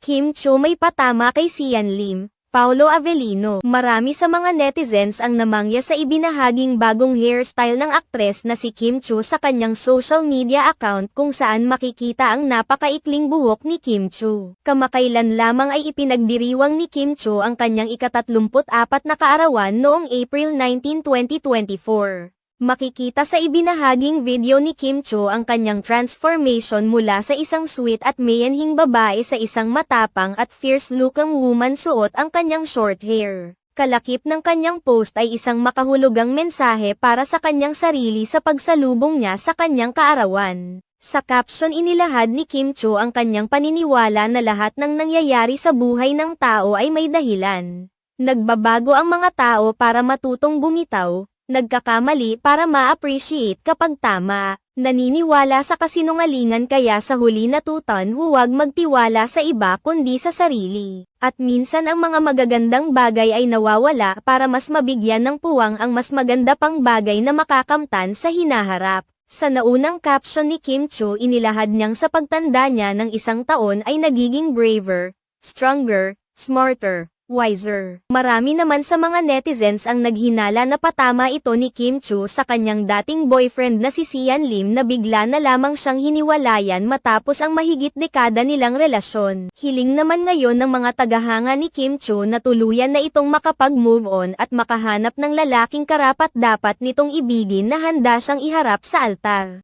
Kim Chiu may patama kay Sian Lim, Paolo Avellino. Marami sa mga netizens ang namangya sa ibinahaging bagong hairstyle ng aktres na si Kim Chiu sa kanyang social media account kung saan makikita ang napakaikling buhok ni Kim Chiu. Kamakailan lamang ay ipinagdiriwang ni Kim Chiu ang kanyang ika-34 na kaarawan noong April 19, 2024. Makikita sa ibinahaging video ni Kim Chiu ang kanyang transformation mula sa isang sweet at mayanhing babae sa isang matapang at fierce-looking woman. Suot ang kanyang short hair. Kalakip ng kanyang post ay isang makahulugang mensahe para sa kanyang sarili sa pagsalubong niya sa kanyang kaarawan. Sa caption inilahad ni Kim Chiu ang kanyang paniniwala na lahat ng nangyayari sa buhay ng tao ay may dahilan. Nagbabago ang mga tao para matutong bumitaw. Nagkakamali para ma-appreciate kapag tama. Naniniwala sa kasinungalingan kaya sa huli natutunan huwag magtiwala sa iba kundi sa sarili. At minsan ang mga magagandang bagay ay nawawala para mas mabigyan ng puwang ang mas maganda pang bagay na makakamtan sa hinaharap. Sa naunang caption ni Kim Chiu inilahad niyang sa pagtanda niya ng isang taon ay nagiging braver, stronger, smarter, wiser. Marami naman sa mga netizens ang naghinala na patama ito ni Kim Chiu sa kanyang dating boyfriend na si Sian Lim na bigla na lamang siyang hiniwalayan matapos ang mahigit dekada nilang relasyon. Hiling naman ngayon ng mga tagahanga ni Kim Chiu na tuluyan na itong makapag-move on at makahanap ng lalaking karapat-dapat nitong ibigin na handa siyang iharap sa altar.